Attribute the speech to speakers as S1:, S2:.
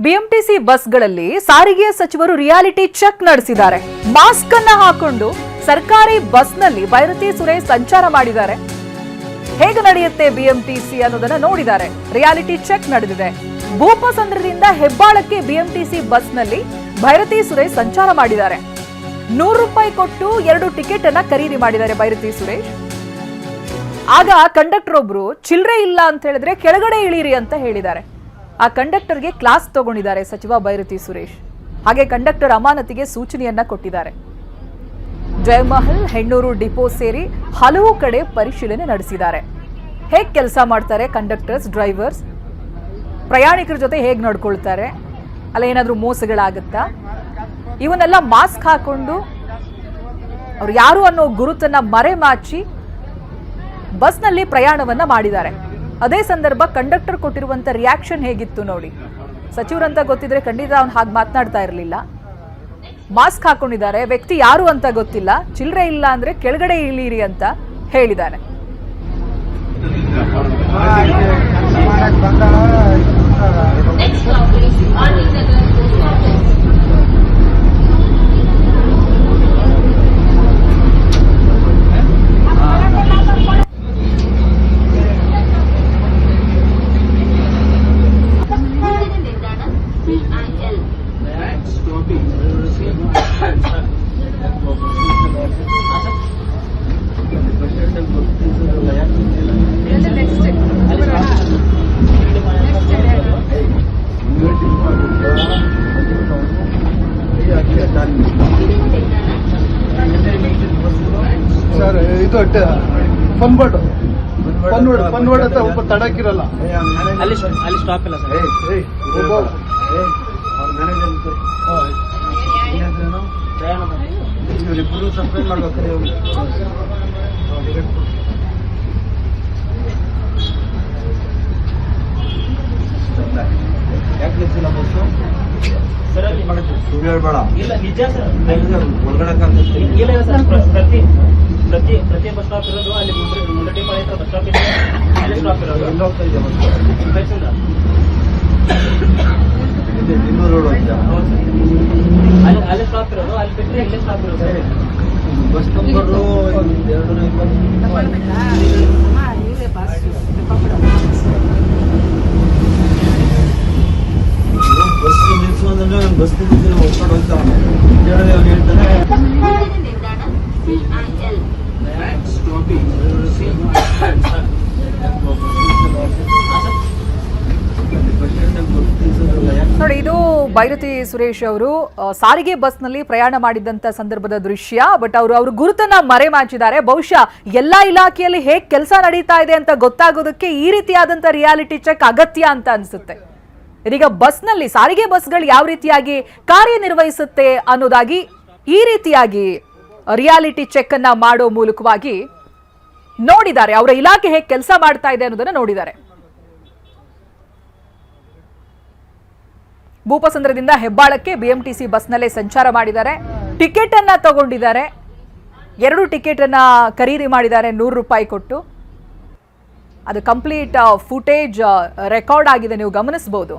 S1: BMTC ಬಸ್ಗಳಲ್ಲಿ ಸಾರಿಗೆ ಸಚಿವರು ರಿಯಾಲಿಟಿ ಚೆಕ್ ನಡೆಸಿದ್ದಾರೆ. ಮಾಸ್ಕ್ ಅನ್ನ ಹಾಕೊಂಡು ಸರ್ಕಾರಿ ಬಸ್ನಲ್ಲಿ ಬೈರತಿ ಸುರೇಶ್ ಸಂಚಾರ ಮಾಡಿದ್ದಾರೆ. ಹೇಗೆ ನಡೆಯುತ್ತೆ ಬಿಎಂಟಿಸಿ ಅನ್ನೋದನ್ನ ನೋಡಿದ್ದಾರೆ. ರಿಯಾಲಿಟಿ ಚೆಕ್ ನಡೆದಿದೆ. ಭೂಪಸಂದ್ರದಿಂದ ಹೆಬ್ಬಾಳಕ್ಕೆ ಬಿಎಂಟಿಸಿ ಬಸ್ನಲ್ಲಿ ಬೈರತಿ ಸುರೇಶ್ ಸಂಚಾರ ಮಾಡಿದ್ದಾರೆ. ₹100 ಕೊಟ್ಟು 2 ಟಿಕೆಟ್ ಅನ್ನ ಖರೀದಿ ಮಾಡಿದ್ದಾರೆ ಬೈರತಿ ಸುರೇಶ್. ಆಗ ಕಂಡಕ್ಟರ್ ಒಬ್ರು ಚಿಲ್ಲರೆ ಇಲ್ಲ ಅಂತ ಹೇಳಿದ್ರೆ ಕೆಳಗಡೆ ಇಳೀರಿ ಅಂತ ಹೇಳಿದ್ದಾರೆ. ಆ ಕಂಡಕ್ಟರ್ಗೆ ಕ್ಲಾಸ್ ತಗೊಂಡಿದ್ದಾರೆ ಸಚಿವ ಬೈರತಿ ಸುರೇಶ್. ಹಾಗೆ ಕಂಡಕ್ಟರ್ ಅಮಾನತಿಗೆ ಸೂಚನೆಯನ್ನ ಕೊಟ್ಟಿದ್ದಾರೆ. ಜಯಮಹಲ್, ಹೆಣ್ಣೂರು ಡಿಪೋ ಸೇರಿ ಹಲವು ಕಡೆ ಪರಿಶೀಲನೆ ನಡೆಸಿದ್ದಾರೆ. ಹೇಗೆ ಕೆಲಸ ಮಾಡ್ತಾರೆ ಕಂಡಕ್ಟರ್ಸ್, ಡ್ರೈವರ್ಸ್, ಪ್ರಯಾಣಿಕರ ಜೊತೆ ಹೇಗೆ ನಡ್ಕೊಳ್ತಾರೆ, ಅಲ್ಲ ಏನಾದರೂ ಮೋಸಗಳಾಗುತ್ತಾ, ಇವನ್ನೆಲ್ಲ ಮಾಸ್ಕ್ ಹಾಕೊಂಡು ಅವ್ರು ಯಾರು ಅನ್ನೋ ಗುರುತನ್ನ ಮರೆಮಾಚಿ ಬಸ್ನಲ್ಲಿ ಪ್ರಯಾಣವನ್ನ ಮಾಡಿದ್ದಾರೆ. ಅದೇ ಸಂದರ್ಭ ಕಂಡಕ್ಟರ್ ಕೊಟ್ಟಿರುವಂತ ರಿಯಾಕ್ಷನ್ ಹೇಗಿತ್ತು ನೋಡಿ. ಸಚಿವರಂತ ಗೊತ್ತಿದ್ರೆ ಖಂಡಿತ ಅವ್ನು ಹಾಗೆ ಮಾತನಾಡ್ತಾ ಇರಲಿಲ್ಲ. ಮಾಸ್ಕ್ ಹಾಕೊಂಡಿದ್ದಾರೆ, ವ್ಯಕ್ತಿ ಯಾರು ಅಂತ ಗೊತ್ತಿಲ್ಲ, ಚಿಲ್ಲರೆ ಇಲ್ಲ ಅಂದ್ರೆ ಕೆಳಗಡೆ ಇಳೀರಿ ಅಂತ ಹೇಳಿದ್ದಾರೆ.
S2: ಸರ್ ಇದು ಪನ್ವರ್ಡ್ ಅಂತ ಒಬ್ಬ ತಡಕಿರಲ್ಲ,
S3: ಅಲ್ಲಿ ಸ್ಟಾಪ್ ಇಲ್ಲ ಸರ್. ಇವರಿಬ್ಬರು ಸಪ್ರೇಟ್ ಮಾಡ್ಬೇಕಾರೆ ಯಾಕೆ ಗೊತ್ತಿಲ್ಲ ಬಸ್ಸು ಸರ್. ಅಲ್ಲಿ ಹೇಳ್ಬೇಡ, ಇಲ್ಲ ನಿಜ ಸರ್. ಒಳಗಡೆ ಇಲ್ಲ ಸರ್. ಪ್ರತಿ ಬಸ್ ಸ್ಟಾಪ್ ಇರೋದು ಅಲ್ಲಿ ಮುಂದಟಿ ಪಾಳಿ ಹತ್ರ ಬಸ್ ಸ್ಟಾಪ್ ಇದೆ, ಅಲ್ಲಿ ಸ್ಟಾಪ್ ಇರೋದು. ಎಲ್ಲ ಹೋಗ್ತಾ ಇದೆ ರೋಡ್ ಅಲ್ಲಿ ಸ್ಟಾಪ್ ಇರೋದು, ಅಲ್ಲಿ ಬಿಟ್ಟರೆ ಇಲ್ಲೇ ಸ್ಟಾಪ್ ಇರೋದು. ಬಸ್ ನಂಬರು 220 ಬಸ್ ನಿಲ್ಸೋದ್ರೆ ಬಸ್ ಹೋಗ್ಕೊಂಡು ಹೋಗ್ತಾ ಹೇಳ್ತಾರೆ.
S1: ನೋಡಿ, ಇದು ಬೈರತಿ ಸುರೇಶ್ ಅವರು ಸಾರಿಗೆ ಬಸ್ನಲ್ಲಿ ಪ್ರಯಾಣ ಮಾಡಿದಂತ ಸಂದರ್ಭದ ದೃಶ್ಯ. ಬಟ್ ಅವರು ಗುರುತನ್ನ ಮರೆಮಾಚಿದ್ದಾರೆ. ಬಹುಶಃ ಎಲ್ಲಾ ಇಲಾಖೆಯಲ್ಲಿ ಹೇಗೆ ಕೆಲಸ ನಡೀತಾ ಇದೆ ಅಂತ ಗೊತ್ತಾಗೋದಕ್ಕೆ ಈ ರೀತಿಯಾದಂತ ರಿಯಾಲಿಟಿ ಚೆಕ್ ಅಗತ್ಯ ಅಂತ ಅನ್ಸುತ್ತೆ. ಇದೀಗ ಬಸ್ನಲ್ಲಿ ಸಾರಿಗೆ ಬಸ್ಗಳು ಯಾವ ರೀತಿಯಾಗಿ ಕಾರ್ಯನಿರ್ವಹಿಸುತ್ತೆ ಅನ್ನೋದಾಗಿ ಈ ರೀತಿಯಾಗಿ ರಿಯಾಲಿಟಿ ಚೆಕ್ ಅನ್ನ ಮಾಡೋ ಮೂಲಕವಾಗಿ ನೋಡಿದ್ದಾರೆ. ಅವರ ಇಲಾಖೆ ಹೇಗೆ ಕೆಲಸ ಮಾಡ್ತಾ ಇದೆ ಅನ್ನೋದನ್ನ ನೋಡಿದ್ದಾರೆ. ಭೂಪಸಂದ್ರದಿಂದ ಹೆಬ್ಬಾಳಕ್ಕೆ ಬಿಎಂಟಿಸಿ ಬಸ್ನಲ್ಲೇ ಸಂಚಾರ ಮಾಡಿದ್ದಾರೆ. ಟಿಕೆಟ್ ಅನ್ನ ತಗೊಂಡಿದ್ದಾರೆ. 2 ಟಿಕೆಟ್ ಅನ್ನ ಖರೀದಿ ಮಾಡಿದ್ದಾರೆ ₹100 ಕೊಟ್ಟು. ಅದು ಕಂಪ್ಲೀಟ್ ಫುಟೇಜ್ ರೆಕಾರ್ಡ್ ಆಗಿದೆ, ನೀವು ಗಮನಿಸಬಹುದು.